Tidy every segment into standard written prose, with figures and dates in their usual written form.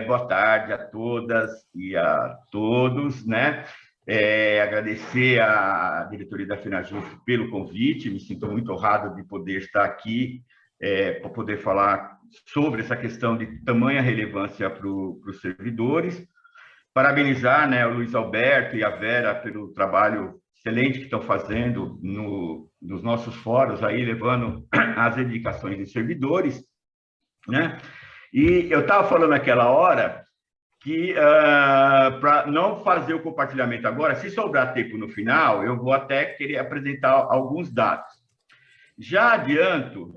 Boa tarde a todas e a todos, né? Agradecer à diretoria da FenaJuF pelo convite, me sinto muito honrado de poder estar aqui para poder falar sobre essa questão de tamanha relevância para os servidores. Parabenizar, né, o Luiz Alberto e a Vera pelo trabalho excelente que estão fazendo nos nossos fóruns, aí levando as indicações dos servidores, né? E eu estava falando naquela hora que, para não fazer o compartilhamento agora, se sobrar tempo no final, eu vou até querer apresentar alguns dados. Já adianto,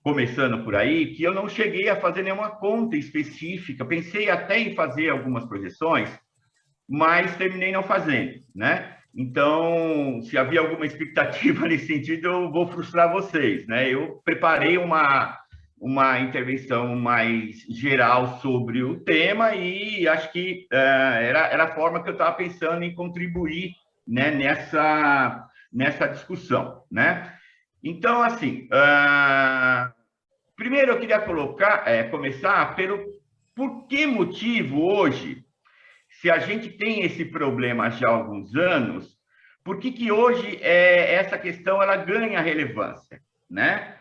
começando por aí, que eu não cheguei a fazer nenhuma conta específica, pensei até em fazer algumas projeções, mas terminei não fazendo, né? Então, se havia alguma expectativa nesse sentido, eu vou frustrar vocês, né? Eu preparei uma intervenção mais geral sobre o tema e acho que era a forma que eu estava pensando em contribuir, né, nessa discussão, né? Então, assim, primeiro eu queria começar por que motivo hoje, se a gente tem esse problema já há alguns anos, por que hoje essa questão ela ganha relevância, né?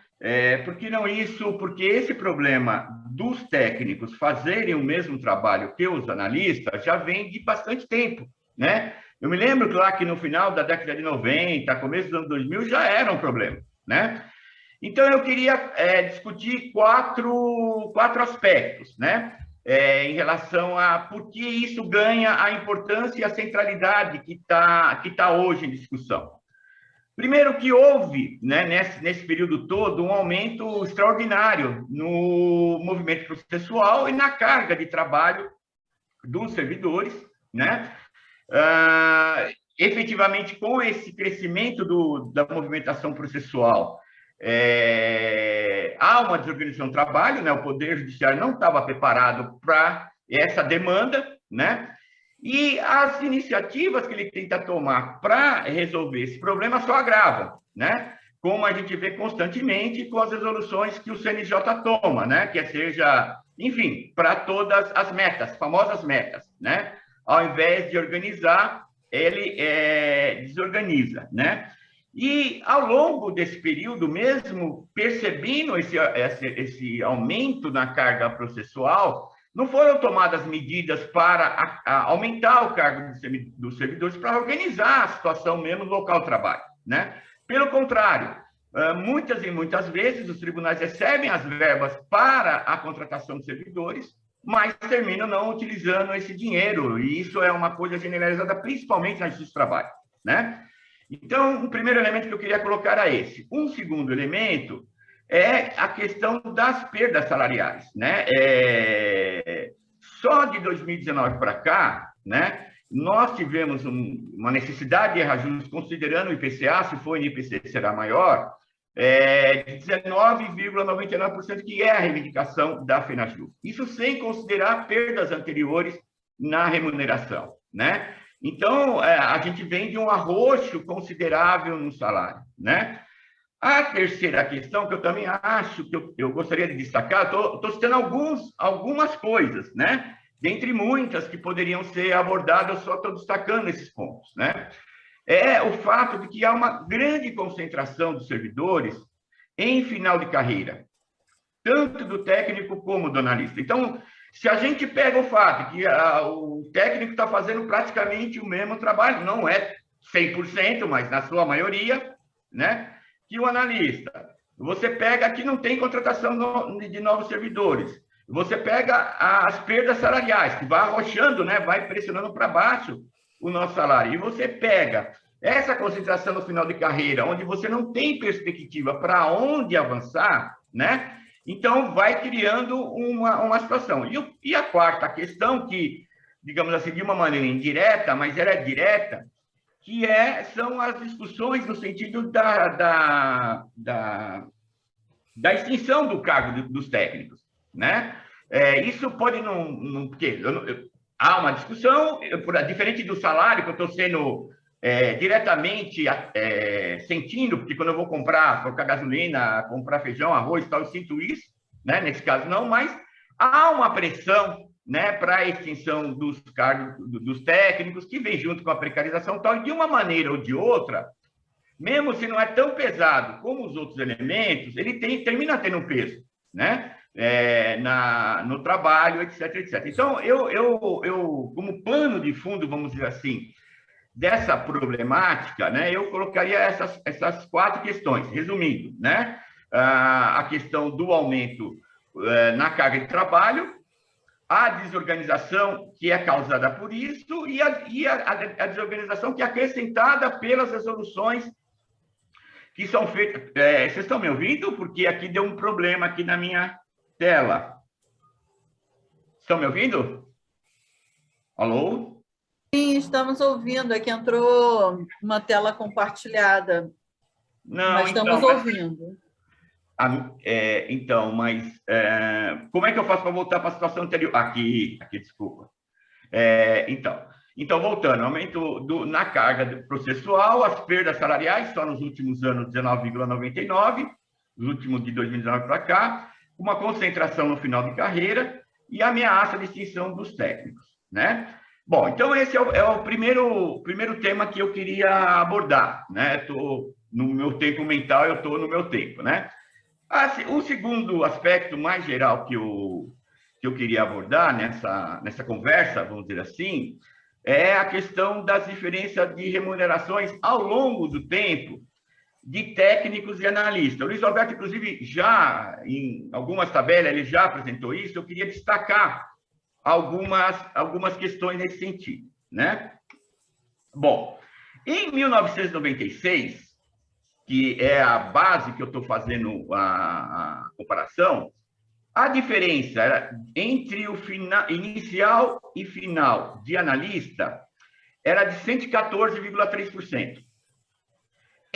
Por que não isso? Porque esse problema dos técnicos fazerem o mesmo trabalho que os analistas já vem de bastante tempo, né? Eu me lembro lá que no final da década de 90, começo dos anos 2000, já era um problema, né? Então, eu queria discutir quatro aspectos, né? Em relação a por que isso ganha a importância e a centralidade que tá hoje em discussão. Primeiro que houve, né, nesse período todo, um aumento extraordinário no movimento processual e na carga de trabalho dos servidores, né? Efetivamente, com esse crescimento da movimentação processual, há uma desorganização do trabalho, né? O Poder Judiciário não estava preparado para essa demanda, né? E as iniciativas que ele tenta tomar para resolver esse problema só agravam, né? Como a gente vê constantemente com as resoluções que o CNJ toma, né? Que seja, enfim, para todas as metas, famosas metas, né? Ao invés de organizar, ele desorganiza, né? E ao longo desse período, mesmo percebendo esse aumento na carga processual, não foram tomadas medidas para aumentar o cargo dos servidores para organizar a situação mesmo no local de trabalho, né? Pelo contrário, muitas e muitas vezes os tribunais recebem as verbas para a contratação de servidores, mas terminam não utilizando esse dinheiro, e isso é uma coisa generalizada principalmente na Justiça do Trabalho, né? Então, o primeiro elemento que eu queria colocar era esse. Um segundo elemento é a questão das perdas salariais, né? Só de 2019 para cá, né, nós tivemos uma necessidade de reajuste, considerando o IPCA, se for o IPC será maior, de 19,99%, que é a reivindicação da FenaJuF. Isso sem considerar perdas anteriores na remuneração, né? Então, a gente vem de um arroxo considerável no salário, né? A terceira questão, que eu também acho que eu gostaria de destacar, estou citando algumas coisas, né? Dentre muitas que poderiam ser abordadas, eu só estou destacando esses pontos, né? É o fato de que há uma grande concentração dos servidores em final de carreira, tanto do técnico como do analista. Então, se a gente pega o fato de que o técnico está fazendo praticamente o mesmo trabalho, não é 100%, mas na sua maioria, né? Que o analista. Você pega que não tem contratação de novos servidores. Você pega as perdas salariais, que vai arrochando, né? Vai pressionando para baixo o nosso salário. E você pega essa concentração no final de carreira, onde você não tem perspectiva para onde avançar, né? Então, vai criando uma situação. E a quarta questão, que, digamos assim, de uma maneira indireta, mas ela é direta, que são as discussões no sentido da extinção do cargo dos técnicos, né? Isso pode não porque há uma discussão, diferente do salário, que eu estou sendo diretamente sentindo, porque quando eu vou colocar gasolina, comprar feijão, arroz e tal, eu sinto isso, né? Nesse caso não, mas Há uma pressão, né, para a extinção dos cargos dos técnicos, que vem junto com a precarização tal, e de uma maneira ou de outra, mesmo se não é tão pesado como os outros elementos, ele termina tendo um peso, né? No trabalho, etc, etc. Então, eu, como pano de fundo, vamos dizer assim, dessa problemática, né, eu colocaria essas quatro questões, resumindo, né? A questão do aumento na carga de trabalho, a desorganização que é causada por isso e a desorganização que é acrescentada pelas resoluções que são feitas. Vocês estão me ouvindo? Porque aqui deu um problema aqui na minha tela. Estão me ouvindo? Alô? Sim, estamos ouvindo. Aqui entrou uma tela compartilhada. Não, mas estamos ouvindo. Como é que eu faço para voltar para a situação anterior? Aqui, desculpa. Então, voltando, aumento na carga processual, as perdas salariais, só nos últimos anos, 19,99, nos últimos de 2019 para cá, uma concentração no final de carreira e ameaça de extinção dos técnicos, né? Bom, então esse é o primeiro tema que eu queria abordar, né? No meu tempo mental, eu estou no meu tempo, né? O segundo aspecto mais geral que eu queria abordar nessa conversa, vamos dizer assim, é a questão das diferenças de remunerações ao longo do tempo de técnicos e analistas. O Luiz Alberto, inclusive, já em algumas tabelas, ele já apresentou isso, eu queria destacar algumas questões nesse sentido, né? Bom, em 1996, que é a base que eu estou fazendo a comparação, a diferença entre o inicial e final de analista era de 114,3%.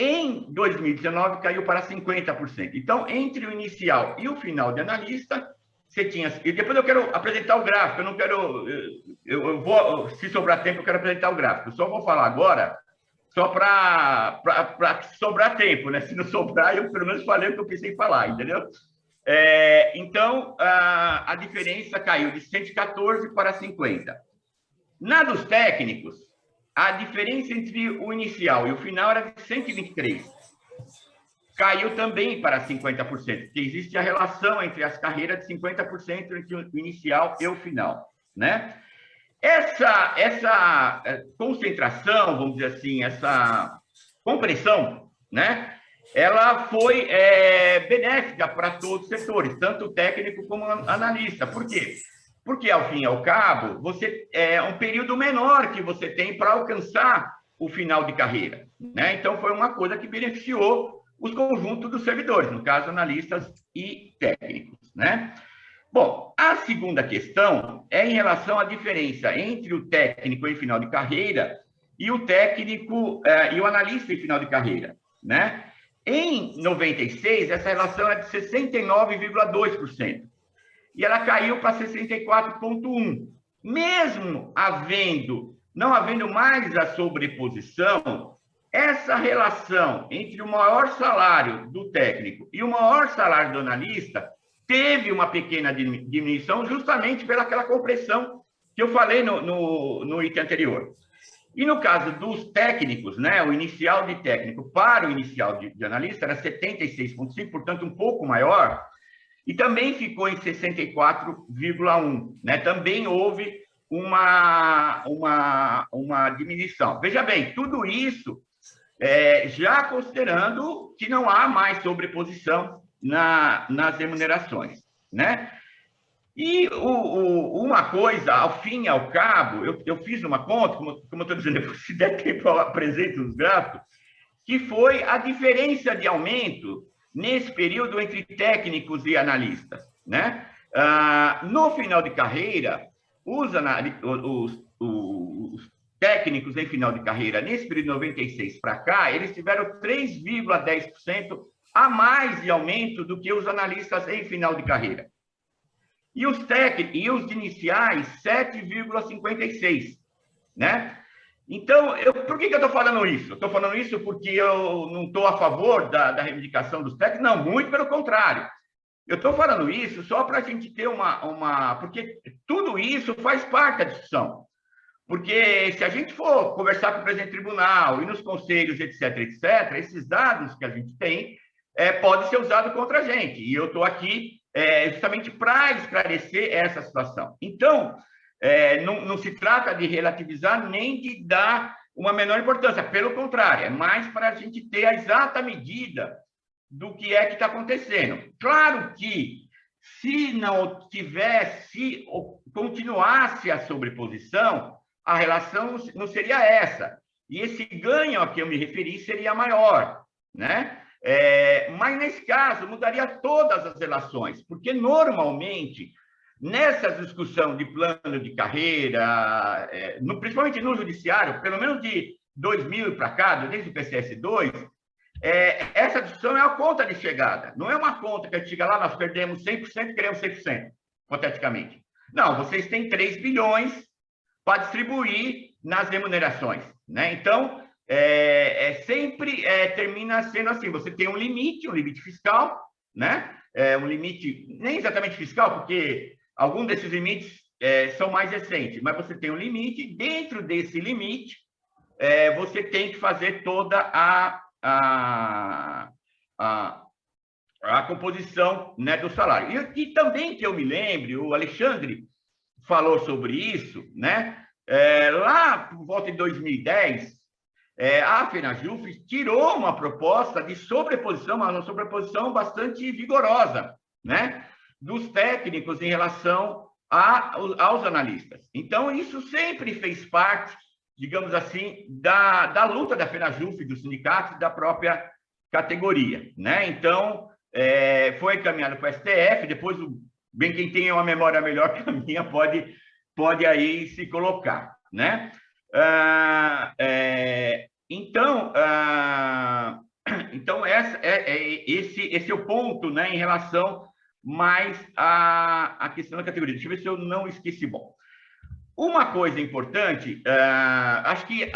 Em 2019, caiu para 50%. Então, entre o inicial e o final de analista, você tinha... E depois eu quero apresentar o gráfico, eu não quero... Eu vou, se sobrar tempo, eu quero apresentar o gráfico. Eu só vou falar agora, só para sobrar tempo, né? Se não sobrar, eu pelo menos falei o que eu pensei em falar, entendeu? Então, a diferença caiu de 114 para 50. Na dos técnicos, a diferença entre o inicial e o final era de 123. Caiu também para 50%, porque existe a relação entre as carreiras de 50% entre o inicial e o final, né? Essa concentração, vamos dizer assim, essa compressão, né? Ela foi benéfica para todos os setores, tanto o técnico como o analista. Por quê? Porque, ao fim e ao cabo, é um período menor que você tem para alcançar o final de carreira, né? Então, foi uma coisa que beneficiou os conjuntos dos servidores, no caso, analistas e técnicos, né? Bom, a segunda questão é em relação à diferença entre o técnico em final de carreira e o técnico e o analista em final de carreira, né? Em 96, essa relação é de 69,2%. E ela caiu para 64,1%. Mesmo não havendo mais a sobreposição, essa relação entre o maior salário do técnico e o maior salário do analista teve uma pequena diminuição justamente pelaquela compressão que eu falei no item anterior. E no caso dos técnicos, né, o inicial de técnico para o inicial de analista era 76,5%, portanto, um pouco maior, e também ficou em 64,1%. Né? Também houve uma diminuição. Veja bem, tudo isso já considerando que não há mais sobreposição nas remunerações, né? E uma coisa, ao fim e ao cabo, eu fiz uma conta, como eu estou dizendo, se der tempo eu apresento os gráficos, que foi a diferença de aumento nesse período entre técnicos e analistas, né? No final de carreira, os técnicos em final de carreira, nesse período de 96 para cá, eles tiveram 3,10% a mais de aumento do que os analistas em final de carreira. E os técnicos iniciais, 7,56%, né? Então, por que eu estou falando isso? Estou falando isso porque eu não estou a favor da reivindicação dos técnicos? Não, muito pelo contrário. Eu estou falando isso só para a gente ter porque tudo isso faz parte da discussão. Porque se a gente for conversar com o presidente do tribunal e nos conselhos, etc., etc., esses dados que a gente tem podem ser usados contra a gente. E eu estou aqui justamente para esclarecer essa situação. Então, não se trata de relativizar nem de dar uma menor importância. Pelo contrário, é mais para a gente ter a exata medida do que é que está acontecendo. Claro que, se não tivesse, se continuasse a sobreposição, a relação não seria essa. E esse ganho a que eu me referi seria maior, né? Mas, nesse caso, mudaria todas as relações, porque, normalmente, nessa discussão de plano de carreira, principalmente no judiciário, pelo menos de 2000 para cá, desde o PCS2, essa discussão é a conta de chegada. Não é uma conta que a gente chega lá, nós perdemos 100% e queremos 100%, hipoteticamente. Não, vocês têm 3 bilhões para distribuir nas remunerações, né? Então, sempre termina sendo assim, você tem um limite fiscal, né? Um limite, nem exatamente fiscal, porque alguns desses limites são mais recentes, mas você tem um limite, e dentro desse limite, você tem que fazer toda a composição, né, do salário. E também, que eu me lembre, o Alexandre falou sobre isso, né? Lá por volta de 2010, a FenaJuF tirou uma proposta de sobreposição, uma sobreposição bastante vigorosa, né, dos técnicos em relação aos analistas. Então, isso sempre fez parte, digamos assim, da luta da FenaJuF, dos sindicatos e da própria categoria, né? Então, foi encaminhado para o STF, depois, bem, quem tem uma memória melhor que a minha pode aí se colocar, né? Então, esse é o ponto, né, em relação mais à questão da categoria. Deixa eu ver se eu não esqueci. Bom, uma coisa importante, acho que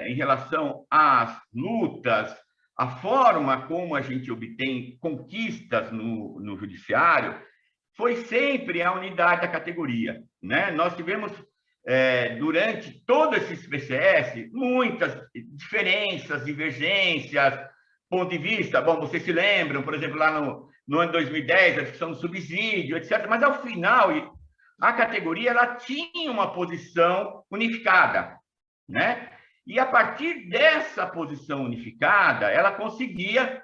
em relação às lutas, a forma como a gente obtém conquistas no judiciário foi sempre a unidade da categoria, né? Nós tivemos, durante todo esse PCS, muitas diferenças, divergências, ponto de vista. Bom, vocês se lembram, por exemplo, lá no ano 2010, a discussão do subsídio, etc. Mas, ao final, a categoria ela tinha uma posição unificada, né? E, a partir dessa posição unificada, ela conseguia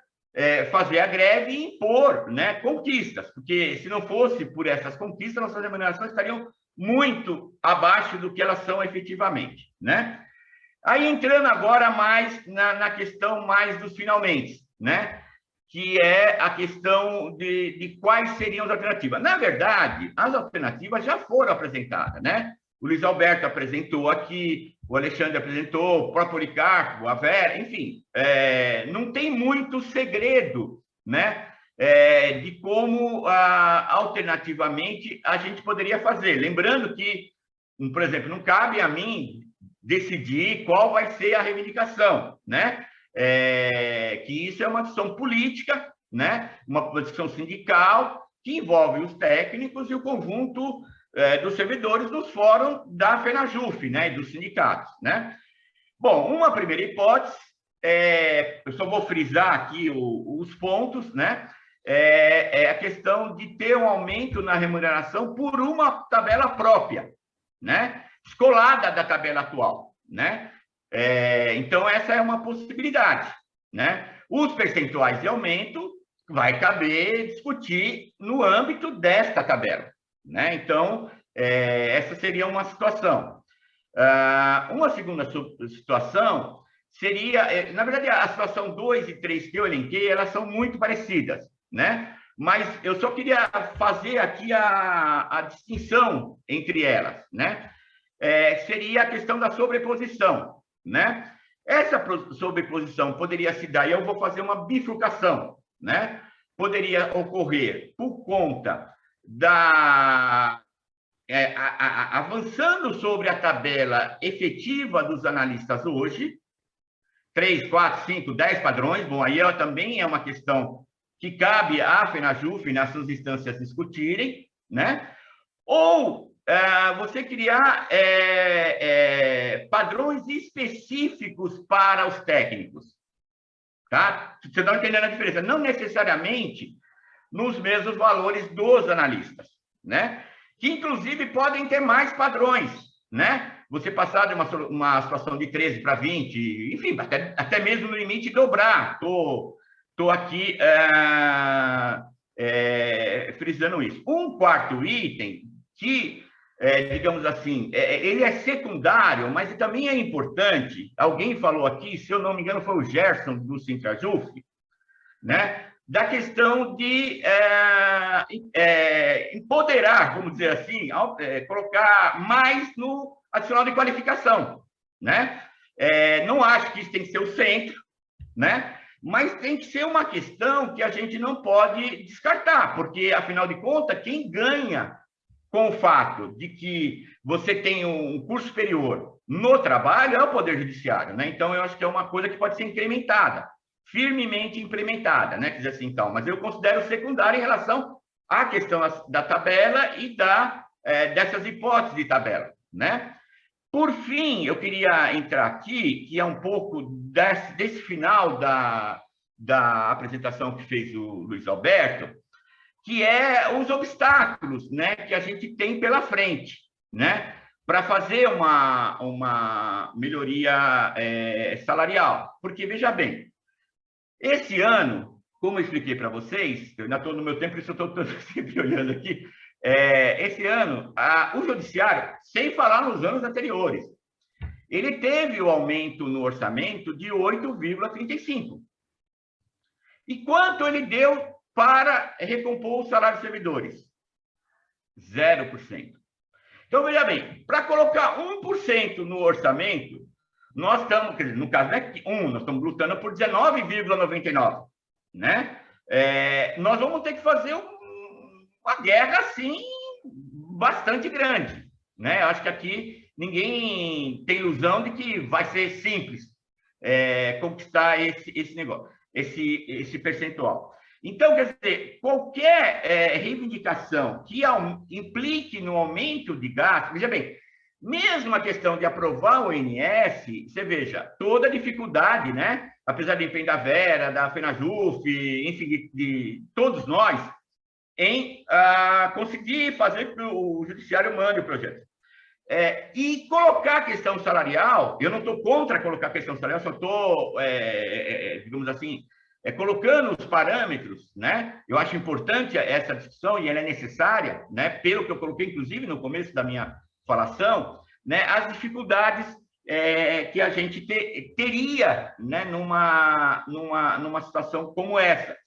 fazer a greve e impor, né, conquistas, porque, se não fosse por essas conquistas, nossas remunerações estariam muito abaixo do que elas são efetivamente, né? Aí, entrando agora mais na questão mais dos finalmente, né? Que é a questão de quais seriam as alternativas. Na verdade, as alternativas já foram apresentadas, né? O Luiz Alberto apresentou aqui, o Alexandre apresentou, o próprio Policarpo, a Vera, enfim, não tem muito segredo, né? De como, alternativamente, a gente poderia fazer. Lembrando que, por exemplo, não cabe a mim decidir qual vai ser a reivindicação, né? Que isso é uma discussão política, né? Uma discussão sindical, que envolve os técnicos e o conjunto dos servidores nos fóruns da FenaJuF, né? E dos sindicatos, né? Bom, uma primeira hipótese, eu só vou frisar aqui os pontos, né? É a questão de ter um aumento na remuneração por uma tabela própria, né? Descolada da tabela atual, né? Então, essa é uma possibilidade, né? Os percentuais de aumento vai caber discutir no âmbito desta tabela, né? Então, essa seria uma situação. Uma segunda situação seria, na verdade, a situação 2 e 3 que eu elenquei, elas são muito parecidas, né? Mas eu só queria fazer aqui a distinção entre elas, né? Seria a questão da sobreposição, né? Essa sobreposição poderia se dar, e eu vou fazer uma bifurcação, né? Poderia ocorrer por conta avançando sobre a tabela efetiva dos analistas hoje, 3, 4, 5, 10 padrões. Bom, aí também é uma questão que cabe à FENAJUF, nas suas instâncias, discutirem, né? Ou você criar padrões específicos para os técnicos, tá? Você está entendendo a diferença? Não necessariamente nos mesmos valores dos analistas, né? Que, inclusive, podem ter mais padrões, né? Você passar de uma situação de 13 para 20, enfim, até mesmo no limite dobrar. Estou aqui frisando isso. Um quarto item que, digamos assim, ele é secundário, mas também é importante. Alguém falou aqui, se eu não me engano, foi o Gerson, do Sintrajuf, né? Da questão de empoderar, vamos dizer assim, colocar mais no adicional de qualificação, né? Não acho que isso tem que ser o centro, né? Mas tem que ser uma questão que a gente não pode descartar, porque, afinal de contas, quem ganha com o fato de que você tem um curso superior no trabalho é o Poder Judiciário, né? Então, eu acho que é uma coisa que pode ser incrementada, firmemente implementada, né? Quer dizer assim, então, mas eu considero secundário em relação à questão da tabela e dessas hipóteses de tabela, né? Por fim, eu queria entrar aqui, que é um pouco desse final da apresentação que fez o Luiz Alberto, que é os obstáculos, né, que a gente tem pela frente, né, para fazer uma melhoria salarial. Porque, veja bem, esse ano, como eu expliquei para vocês, eu ainda estou no meu tempo, por isso eu estou sempre olhando aqui, esse ano, o Judiciário, sem falar nos anos anteriores, ele teve o aumento no orçamento de 8,35%. E quanto ele deu para recompor o salário dos servidores? 0%. Então, veja bem, para colocar 1% no orçamento, nós estamos, quer dizer, no caso não é 1, nós estamos lutando por 19,99%, né? Nós vamos ter que fazer uma guerra, assim, bastante grande, né? Acho que aqui ninguém tem ilusão de que vai ser simples conquistar esse negócio, esse percentual. Então, quer dizer, qualquer reivindicação que implique no aumento de gasto, veja bem, mesmo a questão de aprovar o INS, você veja, toda a dificuldade, né? Apesar do empenho da Vera, da FENAJUF, enfim, de todos nós, em conseguir fazer que o Judiciário mande o projeto. E colocar a questão salarial, eu não estou contra colocar a questão salarial, só estou, digamos assim, colocando os parâmetros, né? Eu acho importante essa discussão e ela é necessária, né? Pelo que eu coloquei, inclusive, no começo da minha falação, né? As dificuldades que a gente teria, né? Numa situação como essa.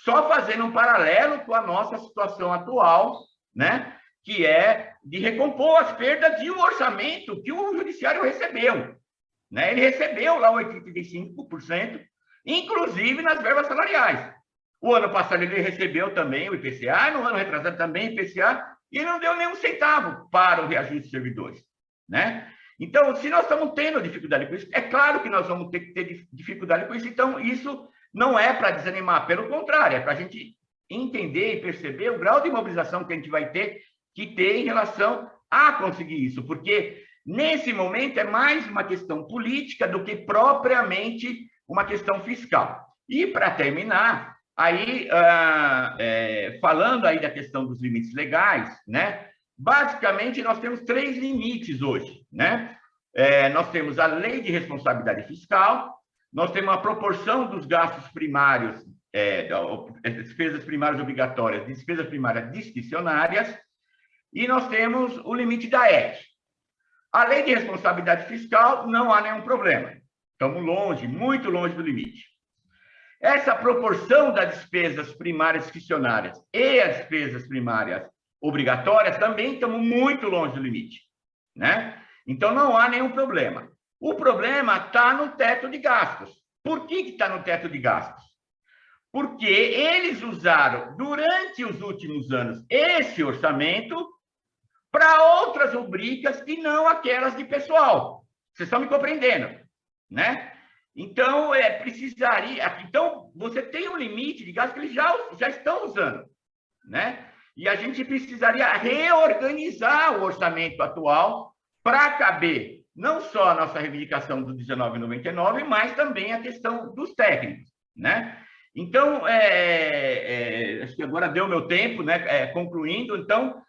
Só fazendo um paralelo com a nossa situação atual, né? Que é de recompor as perdas de um orçamento que o Judiciário recebeu, né? Ele recebeu lá 85%, inclusive nas verbas salariais. O ano passado ele recebeu também o IPCA, no ano retrasado também o IPCA, e não deu nenhum centavo para o reajuste de servidores, né? Então, se nós estamos tendo dificuldade com isso, é claro que nós vamos ter que ter dificuldade com isso. Então, isso não é para desanimar, pelo contrário, é para a gente entender e perceber o grau de mobilização que a gente vai ter que ter em relação a conseguir isso, porque nesse momento é mais uma questão política do que propriamente uma questão fiscal. E, para terminar, aí, falando aí da questão dos limites legais, né? Basicamente, nós temos 3 limites hoje, né? Nós temos a lei de responsabilidade fiscal, nós temos a proporção dos gastos primários, despesas primárias obrigatórias, despesas primárias discricionárias, e nós temos o limite da EC. A lei de responsabilidade fiscal não há nenhum problema. Estamos longe, muito longe do limite. Essa proporção das despesas primárias discricionárias e as despesas primárias obrigatórias também estamos muito longe do limite, né? Então, não há nenhum problema. O problema está no teto de gastos. Por que está no teto de gastos? Porque eles usaram, durante os últimos anos, esse orçamento para outras rubricas e não aquelas de pessoal. Vocês estão me compreendendo, né? Então, precisaria... Então, você tem um limite de gastos que eles já estão usando, né? E a gente precisaria reorganizar o orçamento atual para caber não só a nossa reivindicação do 19,99, mas também a questão dos técnicos, né? Então, acho que agora deu meu tempo, né? Concluindo, então,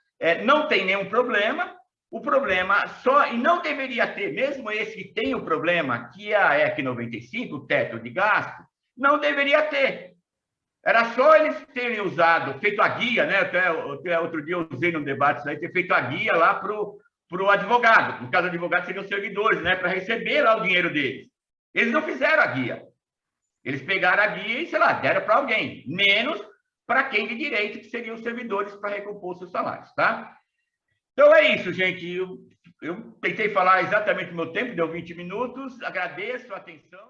não tem nenhum problema. O problema só, e não deveria ter, mesmo esse que tem o problema, que é a EC 95, o teto de gasto, não deveria ter. Era só eles terem usado, feito a guia, né? Até outro dia eu usei no debate isso aí, ter feito a guia lá para o advogado. No caso, o advogado seriam os servidores, né? Para receber lá o dinheiro deles. Eles não fizeram a guia. Eles pegaram a guia e, sei lá, deram para alguém, menos para quem de direito, que seriam os servidores para recompor seus salários, tá? Então é isso, gente. Eu tentei falar exatamente o meu tempo, deu 20 minutos. Agradeço a atenção.